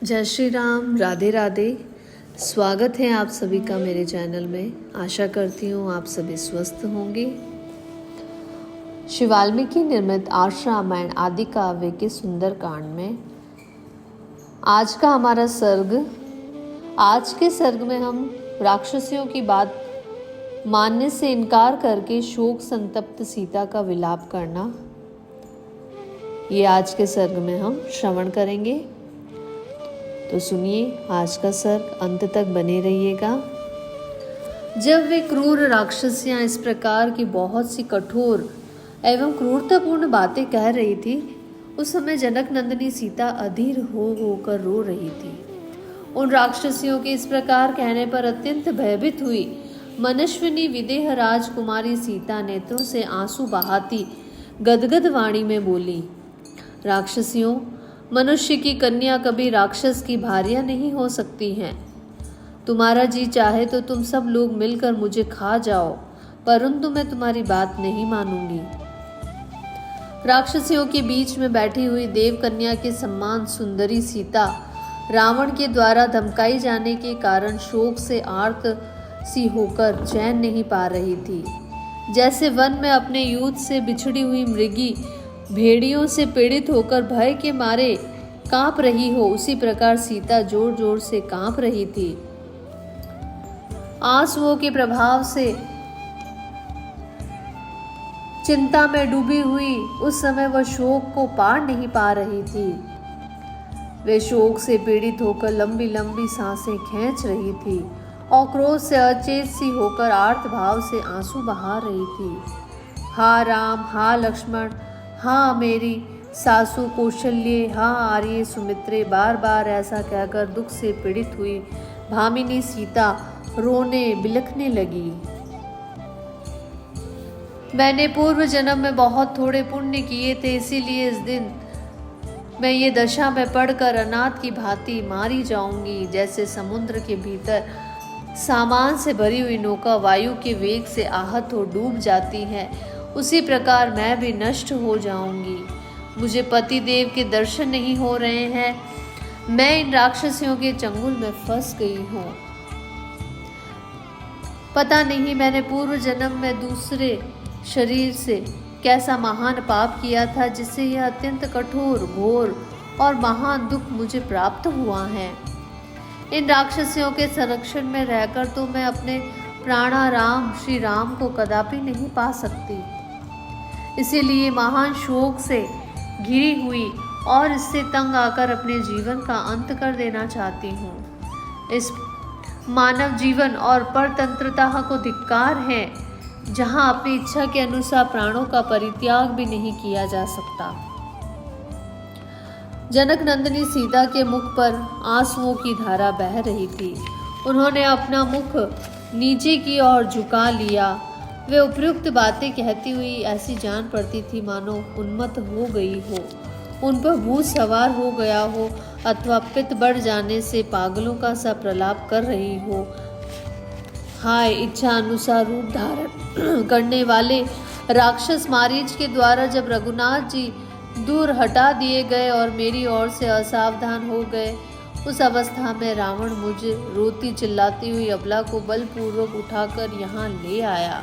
जय श्री राम, राधे राधे। स्वागत है आप सभी का मेरे चैनल में। आशा करती हूँ आप सभी स्वस्थ होंगे। श्री वाल्मीकि निर्मित आर्ष रामायण आदि काव्य के सुंदर कांड में आज का हमारा सर्ग, आज के सर्ग में हम राक्षसियों की बात मानने से इनकार करके शोक संतप्त सीता का विलाप करना, ये आज के सर्ग में हम श्रवण करेंगे। तो सुनिए आज का सर्ग, अंत तक बने रहिएगा। जब वे क्रूर राक्षसियां इस प्रकार की बहुत सी कठोर एवं क्रूरतापूर्ण बातें कह रही थी, उस समय जनक नंदिनी सीता अधीर होकर रो रही थी। उन राक्षसियों के इस प्रकार कहने पर अत्यंत भयभीत हुई मनस्विनी विदेह राजकुमारी सीता नेत्रों से आंसू बहाती गदगद वाणी में बोली, राक्षसियों, मनुष्य की कन्या कभी राक्षस की भार्या नहीं हो सकती हैं। तुम्हारा जी चाहे तो तुम सब लोग मिलकर मुझे खा जाओ, परंतु मैं तुम्हारी बात नहीं मानूंगी। राक्षसियों के बीच में बैठी हुई देव कन्या के समान सुंदरी सीता रावण के द्वारा धमकाई जाने के कारण शोक से आर्त सी होकर चैन नहीं पा रही थी। जैसे वन में अपने यूथ से बिछड़ी हुई मृगी भेड़ियों से पीड़ित होकर भय के मारे कांप रही हो, उसी प्रकार सीता जोर जोर से कांप रही थी। आंसुओं के प्रभाव से चिंता में डूबी हुई उस समय वह शोक को पार नहीं पा रही थी। वे शोक से पीड़ित होकर लंबी लंबी सांसें खींच रही थी और क्रोध से अचेत सी होकर आर्त भाव से आंसू बहा रही थी। हा राम, हा लक्ष्मण, हाँ मेरी सासू कौशल्य, हाँ आर्य सुमित्रे, बार बार ऐसा कहकर दुख से पीड़ित हुई भामिनी सीता रोने बिलखने लगी। मैंने पूर्व जन्म में बहुत थोड़े पुण्य किए थे, इसीलिए इस दिन मैं ये दशा में पड़कर अनाथ की भांति मारी जाऊंगी। जैसे समुद्र के भीतर सामान से भरी हुई नौका वायु के वेग से आहत हो डूब जाती है, उसी प्रकार मैं भी नष्ट हो जाऊंगी। मुझे पति देव के दर्शन नहीं हो रहे हैं, मैं इन राक्षसियों के चंगुल में फंस गई हूँ। पता नहीं मैंने पूर्व जन्म में दूसरे शरीर से कैसा महान पाप किया था, जिससे यह अत्यंत कठोर, घोर और महान दुख मुझे प्राप्त हुआ है। इन राक्षसियों के संरक्षण में रहकर तो मैं अपने प्राणाराम श्री राम को कदापि नहीं पा सकती। इसीलिए महान शोक से घिरी हुई और इससे तंग आकर अपने जीवन का अंत कर देना चाहती हूँ। इस मानव जीवन और परतंत्रता को धिक्कार है, जहाँ अपनी इच्छा के अनुसार प्राणों का परित्याग भी नहीं किया जा सकता। जनक नंदिनी सीता के मुख पर आंसुओं की धारा बह रही थी। उन्होंने अपना मुख नीचे की ओर झुका लिया। वे उपयुक्त बातें कहती हुई ऐसी जान पड़ती थी मानो उन्मत्त हो गई हो, उन पर भूत सवार हो गया हो अथवा पित्त बढ़ जाने से पागलों का सा प्रलाप कर रही हो। हाय, इच्छा अनुसार रूप धारण करने वाले राक्षस मारीच के द्वारा जब रघुनाथ जी दूर हटा दिए गए और मेरी ओर से असावधान हो गए, उस अवस्था में रावण मुझे रोती चिल्लाती हुई अबला को बलपूर्वक उठाकर यहाँ ले आया।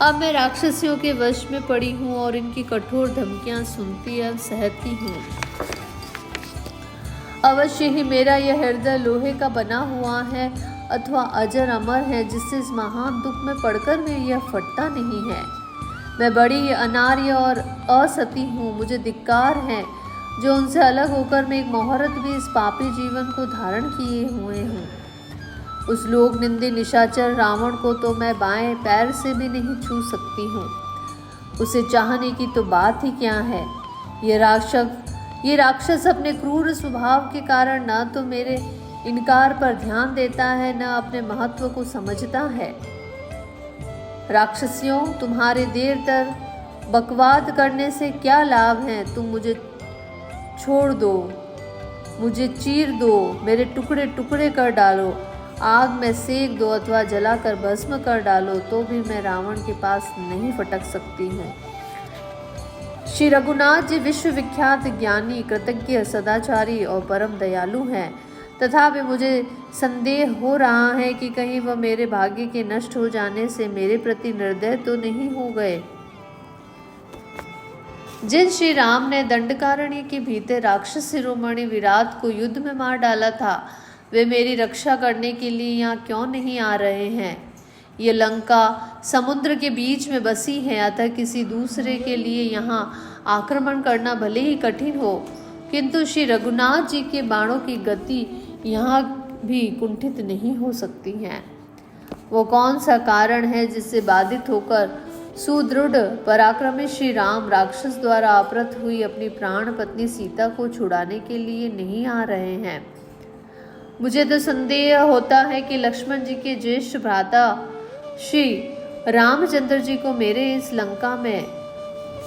अब मैं राक्षसियों के वश में पड़ी हूँ और इनकी कठोर धमकियाँ सुनती और सहती हूँ। अवश्य ही मेरा यह हृदय लोहे का बना हुआ है अथवा अजर अमर है, जिससे इस महान दुख में पड़कर मैं यह फटता नहीं है। मैं बड़ी अनार्य और असती हूँ, मुझे धिक्कार है जो उनसे अलग होकर मैं एक मुहूर्त भी इस पापी जीवन को धारण किए हुए हूँ। उस लोक निंदे निशाचर रावण को तो मैं बाएं पैर से भी नहीं छू सकती हूँ। उसे चाहने की तो बात ही क्या है। ये राक्षस अपने क्रूर स्वभाव के कारण न तो मेरे इनकार पर ध्यान देता है, न अपने महत्व को समझता है। राक्षसियों, तुम्हारे देर तक बकवाद करने से क्या लाभ है। तुम मुझे छोड़ दो, मुझे चीर दो, मेरे टुकड़े टुकड़े कर डालो, आग में सेक दो अथवा जलाकर भस्म कर डालो, तो भी मैं रावण के पास नहीं फटक सकती हूँ। श्री रघुनाथ जी विश्वविख्यात ज्ञानी, कृतज्ञ, सदाचारी और परम दयालु हैं, तथापि मुझे संदेह हो रहा है कि कहीं वह मेरे भाग्य के नष्ट हो जाने से मेरे प्रति निर्दय तो नहीं हो गए। जिन श्री राम ने दंडकारण्य के भीतर राक्षस शिरोमणि विराट को युद्ध में मार डाला था, वे मेरी रक्षा करने के लिए यहाँ क्यों नहीं आ रहे हैं? ये लंका समुद्र के बीच में बसी है, अतः किसी दूसरे के लिए यहाँ आक्रमण करना भले ही कठिन हो, किंतु श्री रघुनाथ जी के बाणों की गति यहाँ भी कुंठित नहीं हो सकती है। वो कौन सा कारण है जिससे बाधित होकर सुदृढ़ पराक्रमी श्री राम राक्षस द्वारा अपहृत हुई अपनी प्राण पत्नी सीता को छुड़ाने के लिए नहीं आ रहे हैं? मुझे तो संदेह होता है कि लक्ष्मण जी के ज्येष्ठ भ्राता श्री रामचंद्र जी को मेरे इस लंका में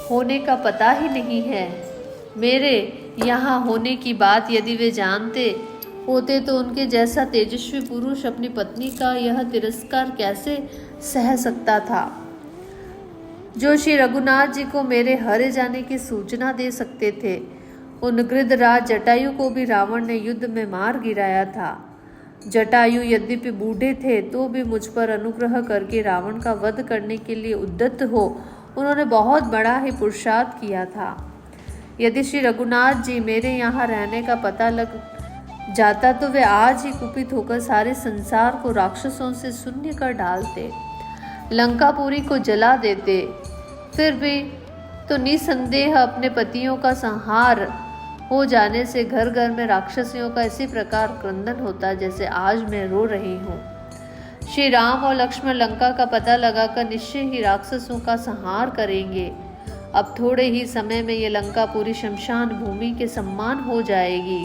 होने का पता ही नहीं है। मेरे यहाँ होने की बात यदि वे जानते होते तो उनके जैसा तेजस्वी पुरुष अपनी पत्नी का यह तिरस्कार कैसे सह सकता था, जो श्री रघुनाथ जी को मेरे हरे जाने की सूचना दे सकते थे। उन गृधराज जटायु को भी रावण ने युद्ध में मार गिराया था। जटायु यद्यपि बूढ़े थे तो भी मुझ पर अनुग्रह करके रावण का वध करने के लिए उद्यत हो उन्होंने बहुत बड़ा ही पुरुषार्थ किया था। यदि श्री रघुनाथ जी मेरे यहाँ रहने का पता लग जाता तो वे आज ही कुपित होकर सारे संसार को राक्षसों से शून्य कर डालते, लंकापुरी को जला देते। फिर भी तो निसंदेह अपने पतियों का संहार हो जाने से घर घर में राक्षसियों का इसी प्रकार क्रंदन होता जैसे आज मैं रो रही हूँ। श्री राम और लक्ष्मण लंका का पता लगाकर निश्चय ही राक्षसों का संहार करेंगे। अब थोड़े ही समय में ये लंका पूरी शमशान भूमि के समान हो जाएगी।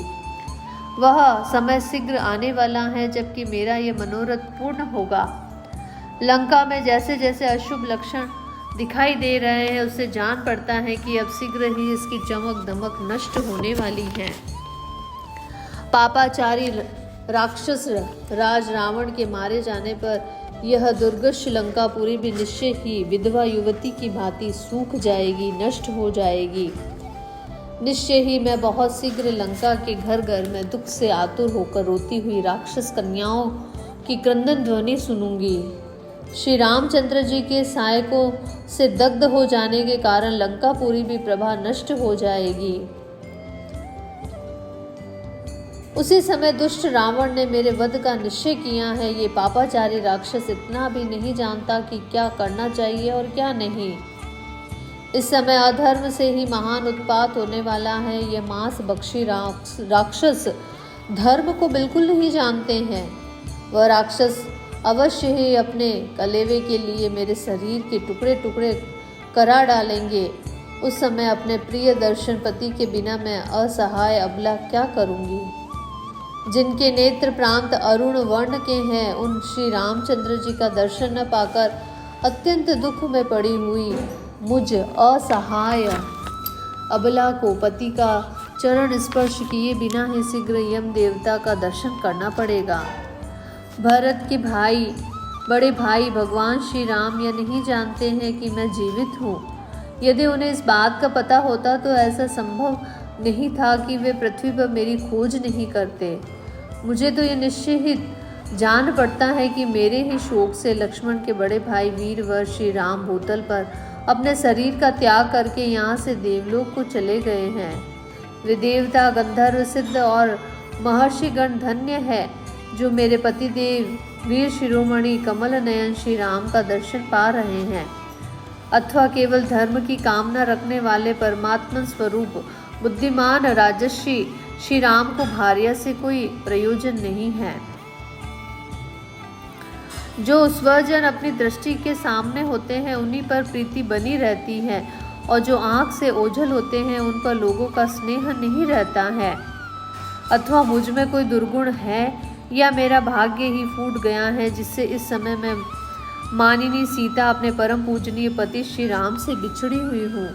वह समय शीघ्र आने वाला है जबकि मेरा ये मनोरथ पूर्ण होगा। लंका में जैसे जैसे अशुभ लक्षण दिखाई दे रहे हैं उससे जान पड़ता है कि अब शीघ्र ही इसकी चमक दमक नष्ट होने वाली है। पापाचारी राक्षस राज रावण के मारे जाने पर यह दुर्गश लंकापुरी भी निश्चय ही विधवा युवती की भांति सूख जाएगी, नष्ट हो जाएगी। निश्चय ही मैं बहुत शीघ्र लंका के घर घर में दुख से आतुर होकर रोती हुई राक्षस कन्याओं की क्रंदन ध्वनि सुनूंगी। श्री रामचंद्र जी के सहायकों से दग्ध हो जाने के कारण लंकापुरी भी प्रभा नष्ट हो जाएगी। उसी समय दुष्ट रावण ने मेरे वध का निश्चय किया है। ये पापाचारी राक्षस इतना भी नहीं जानता कि क्या करना चाहिए और क्या नहीं। इस समय अधर्म से ही महान उत्पात होने वाला है। ये मांस बख्शी राक्षस धर्म को बिल्कुल नहीं जानते हैं। वह राक्षस अवश्य ही अपने कलेवे के लिए मेरे शरीर के टुकड़े टुकड़े करा डालेंगे। उस समय अपने प्रिय दर्शन पति के बिना मैं असहाय अबला क्या करूंगी। जिनके नेत्र प्रांत अरुण वर्ण के हैं, उन श्री रामचंद्र जी का दर्शन न पाकर अत्यंत दुख में पड़ी हुई मुझ असहाय अबला को पति का चरण स्पर्श किए बिना ही शीघ्र यम देवता का दर्शन करना पड़ेगा। भरत के भाई, बड़े भाई भगवान श्री राम यह नहीं जानते हैं कि मैं जीवित हूँ। यदि उन्हें इस बात का पता होता तो ऐसा संभव नहीं था कि वे पृथ्वी पर मेरी खोज नहीं करते। मुझे तो ये निश्चय ही जान पड़ता है कि मेरे ही शोक से लक्ष्मण के बड़े भाई वीरवर श्री राम भूतल पर अपने शरीर का त्याग करके यहाँ से देवलोक को चले गए हैं। वे देवता, गंधर्व, सिद्ध और महर्षिगण धन्य है जो मेरे पतिदेव वीर शिरोमणि कमल नयन श्री राम का दर्शन पा रहे हैं। अथवा केवल धर्म की कामना रखने वाले परमात्मा स्वरूप बुद्धिमान राजर्षि श्री राम को भार्या से कोई प्रयोजन नहीं है। जो स्वजन अपनी दृष्टि के सामने होते हैं उन्हीं पर प्रीति बनी रहती है, और जो आँख से ओझल होते हैं उन पर लोगों का स्नेह नहीं रहता है। अथवा मुझ में कोई दुर्गुण है या मेरा भाग्य ही फूट गया है जिससे इस समय मैं मानिनी सीता अपने परम पूजनीय पति श्री राम से बिछड़ी हुई हूँ।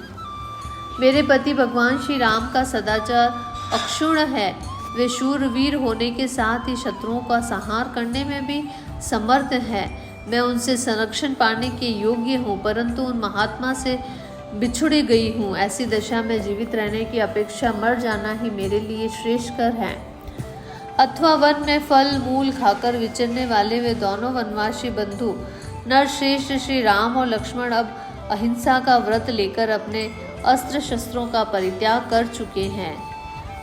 मेरे पति भगवान श्री राम का सदाचार अक्षुण्ण है। वे शूरवीर होने के साथ ही शत्रुओं का संहार करने में भी समर्थ है। मैं उनसे संरक्षण पाने के योग्य हूँ, परंतु उन महात्मा से बिछुड़ी गई हूँ। ऐसी दशा में जीवित रहने की अपेक्षा मर जाना ही मेरे लिए श्रेष्ठकर है। अथवा वन में फल मूल खाकर विचरने वाले वे दोनों वनवासी बंधु नरश्रेष्ठ श्री राम और लक्ष्मण अब अहिंसा का व्रत लेकर अपने अस्त्र शस्त्रों का परित्याग कर चुके हैं।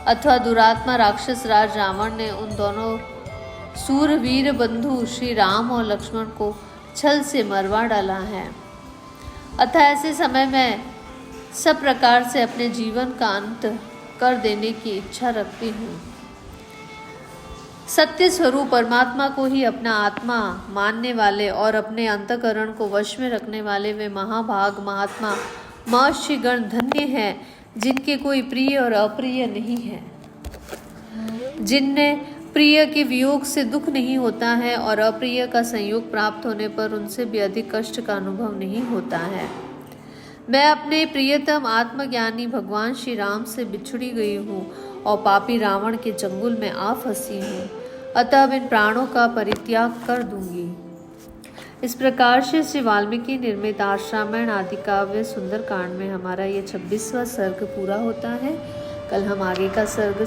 अथवा दुरात्मा राक्षस राज रावण ने उन दोनों सूरवीर बंधु श्री राम और लक्ष्मण को छल से मरवा डाला है। अतः ऐसे समय में सब प्रकार से अपने जीवन का अंत कर देने की इच्छा रखती हूँ। सत्य स्वरूप परमात्मा को ही अपना आत्मा मानने वाले और अपने अंतःकरण को वश में रखने वाले वे महाभाग महात्मा महर्षिगण धन्य हैं, जिनके कोई प्रिय और अप्रिय नहीं है, जिनमें प्रिय के वियोग से दुख नहीं होता है और अप्रिय का संयोग प्राप्त होने पर उनसे भी अधिक कष्ट का अनुभव नहीं होता है। मैं अपने प्रियतम आत्मज्ञानी भगवान श्री राम से बिछुड़ी गई हूँ और पापी रावण के चंगुल में आ फंसी हूँ। अतः अब इन प्राणों का परित्याग कर दूंगी। इस प्रकार से श्री वाल्मीकि निर्मित आश्रामण आदि काव्य सुंदरकांड में हमारा ये 26वां सर्ग पूरा होता है। कल हम आगे का सर्ग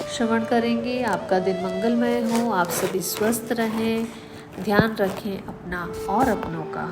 श्रवण करेंगे। आपका दिन मंगलमय हो, आप सभी स्वस्थ रहें, ध्यान रखें अपना और अपनों का।